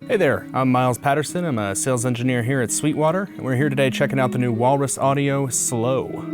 Hey there, I'm Miles Patterson. I'm a sales engineer here at Sweetwater, and we're here today checking out the new Walrus Audio Slow.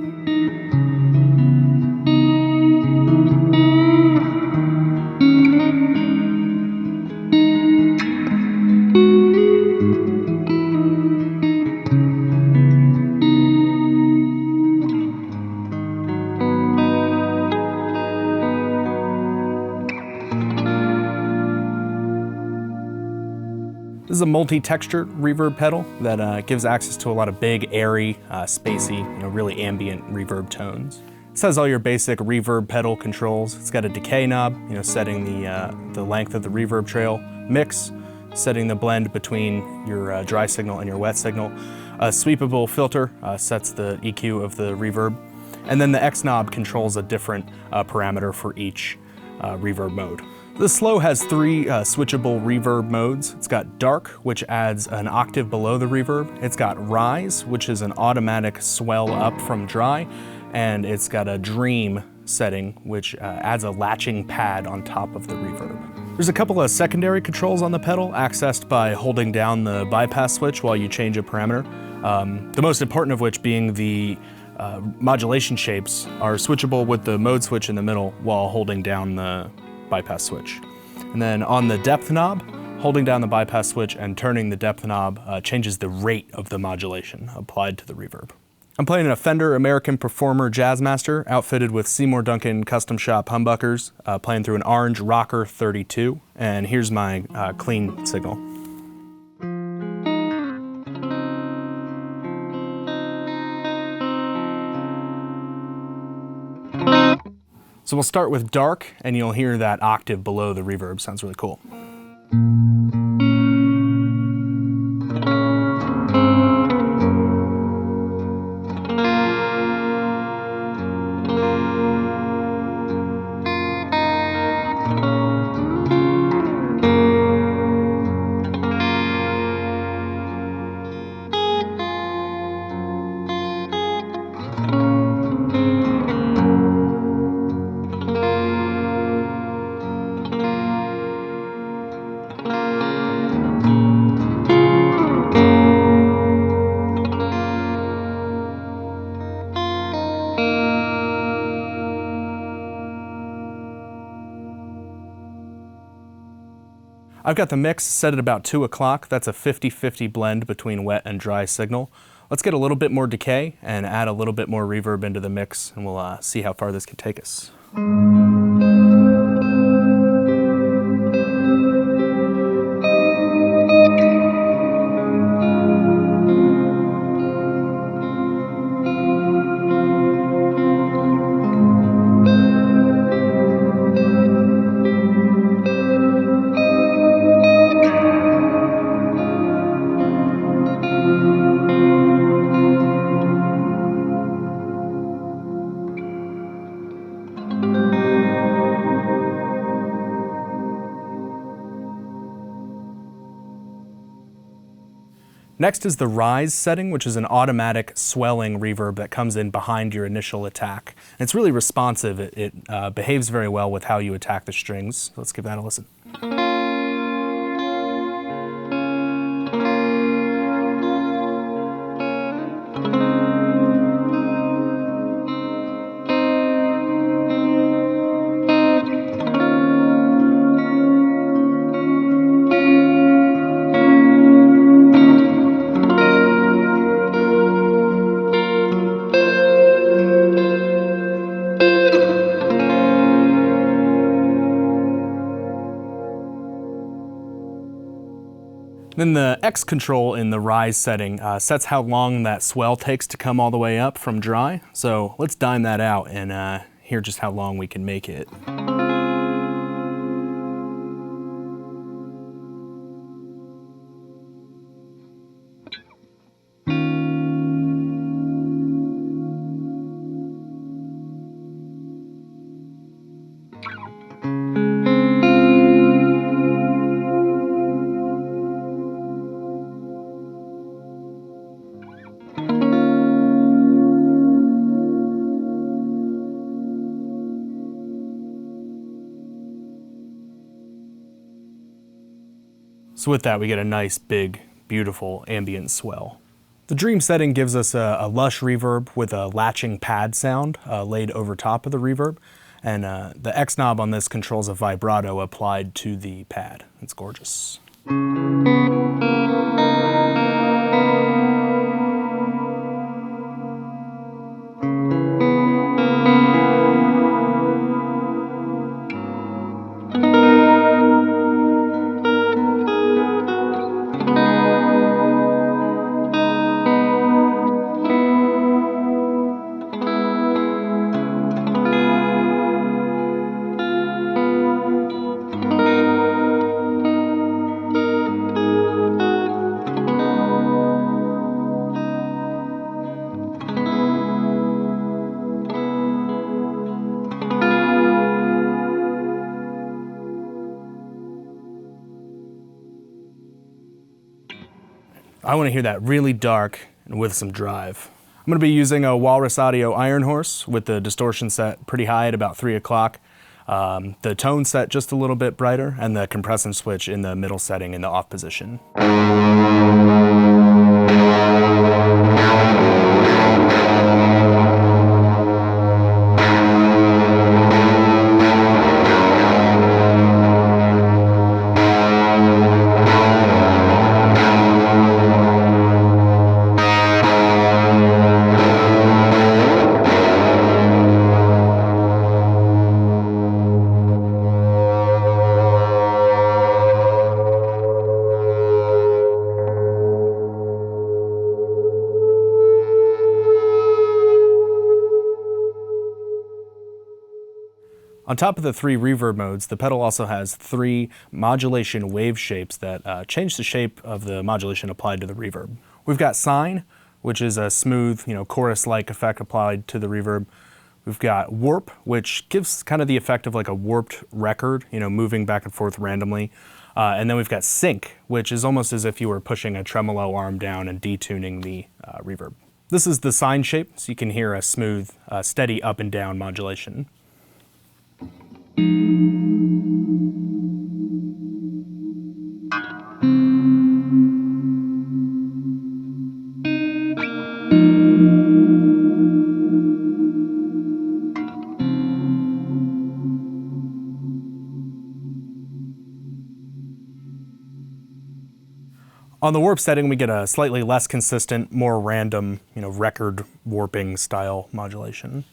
This is a multi-texture reverb pedal that gives access to a lot of big, airy, spacey, really ambient reverb tones. This has all your basic reverb pedal controls. It's got a decay knob, setting the length of the reverb trail, mix, setting the blend between your dry signal and your wet signal. A sweepable filter sets the EQ of the reverb. And then the X knob controls a different parameter for each reverb mode. The Slow has three switchable reverb modes. It's got Dark, which adds an octave below the reverb. It's got Rise, which is an automatic swell up from dry. And it's got a Dream setting, which adds a latching pad on top of the reverb. There's a couple of secondary controls on the pedal, accessed by holding down the bypass switch while you change a parameter. The most important of which being the modulation shapes are switchable with the mode switch in the middle while holding down the bypass switch. And then on the depth knob, holding down the bypass switch and turning the depth knob changes the rate of the modulation applied to the reverb. I'm playing a Fender American Performer Jazzmaster outfitted with Seymour Duncan custom shop humbuckers, playing through an orange Rocker 32, and here's my clean signal. So we'll start with Dark, and you'll hear that octave below the reverb. Sounds really cool. I've got the mix set at about 2 o'clock. That's a 50-50 blend between wet and dry signal. Let's get a little bit more decay and add a little bit more reverb into the mix, and we'll see how far this can take us. Next is the Rise setting, which is an automatic swelling reverb that comes in behind your initial attack. And it's really responsive. It behaves very well with how you attack the strings. Let's give that a listen. Then the X control in the Rise setting sets how long that swell takes to come all the way up from dry. So let's dime that out and hear just how long we can make it. So with that, we get a nice, big, beautiful ambient swell. The Dream setting gives us a lush reverb with a latching pad sound laid over top of the reverb. And the X knob on this controls a vibrato applied to the pad. It's gorgeous. I want to hear that really dark and with some drive. I'm going to be using a Walrus Audio Iron Horse with the distortion set pretty high at about 3 o'clock. The tone set just a little bit brighter, and the compression switch in the middle setting in the off position. On top of the 3 reverb modes, the pedal also has 3 modulation wave shapes that change the shape of the modulation applied to the reverb. We've got sine, which is a smooth, chorus-like effect applied to the reverb. We've got warp, which gives kind of the effect of like a warped record, moving back and forth randomly. And then we've got sync, which is almost as if you were pushing a tremolo arm down and detuning the reverb. This is the sine shape, so you can hear a smooth, steady up and down modulation. On the warp setting, we get a slightly less consistent, more random, record warping style modulation.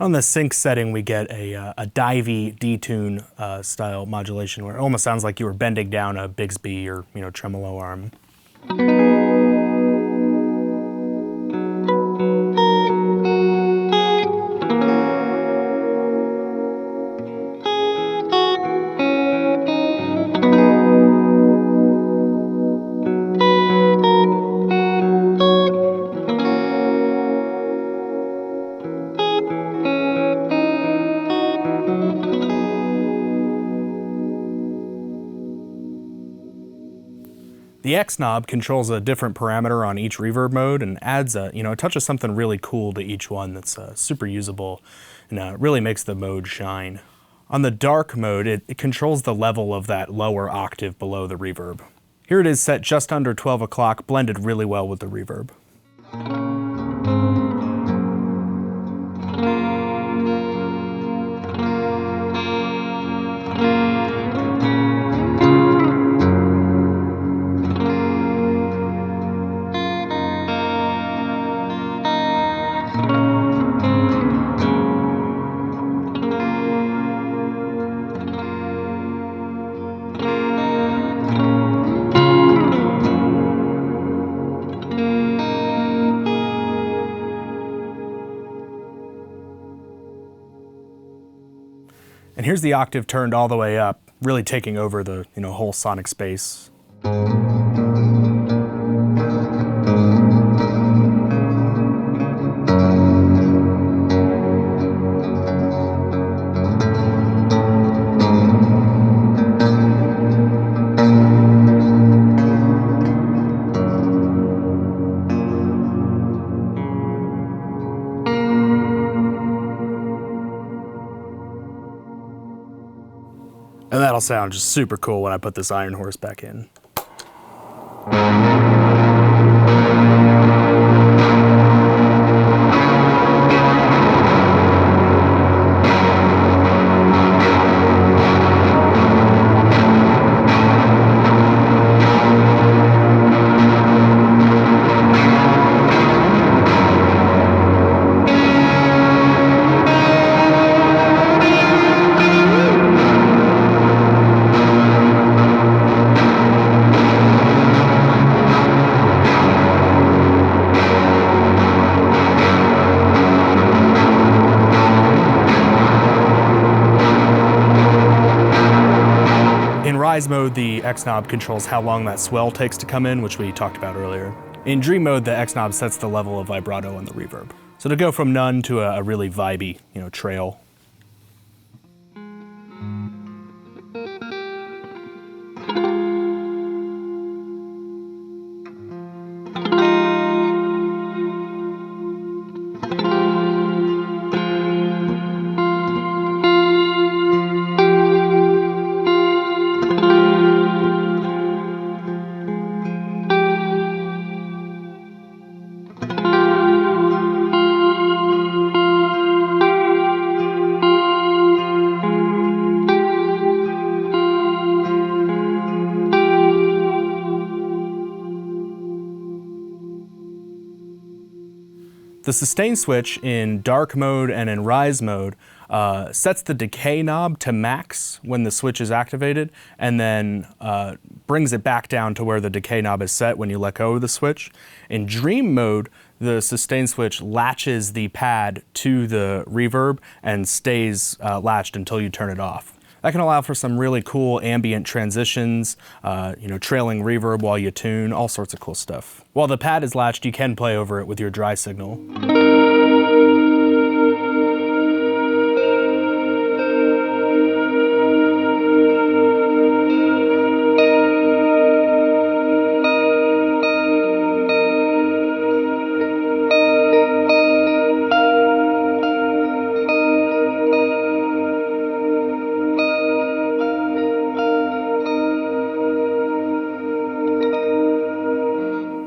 On the sync setting, we get a divey detune style modulation where it almost sounds like you were bending down a Bigsby or tremolo arm. The X knob controls a different parameter on each reverb mode and adds a touch of something really cool to each one that's super usable and really makes the mode shine. On the dark mode, it controls the level of that lower octave below the reverb. Here it is set just under 12 o'clock, blended really well with the reverb. And here's the octave turned all the way up, really taking over the whole sonic space. And that'll sound just super cool when I put this iron horse back in. In rise mode, the X knob controls how long that swell takes to come in, which we talked about earlier. In dream mode, the X knob sets the level of vibrato on the reverb. So to go from none to a really vibey, trail. The sustain switch in dark mode and in rise mode sets the decay knob to max when the switch is activated, and then brings it back down to where the decay knob is set when you let go of the switch. In dream mode, the sustain switch latches the pad to the reverb and stays latched until you turn it off. That can allow for some really cool ambient transitions, trailing reverb while you tune, all sorts of cool stuff. While the pad is latched, you can play over it with your dry signal.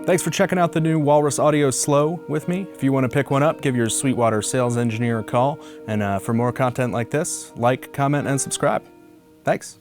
Thanks for checking out the new Walrus Audio Slow with me. If you want to pick one up, give your Sweetwater sales engineer a call. And for more content like this, like, comment, and subscribe. Thanks.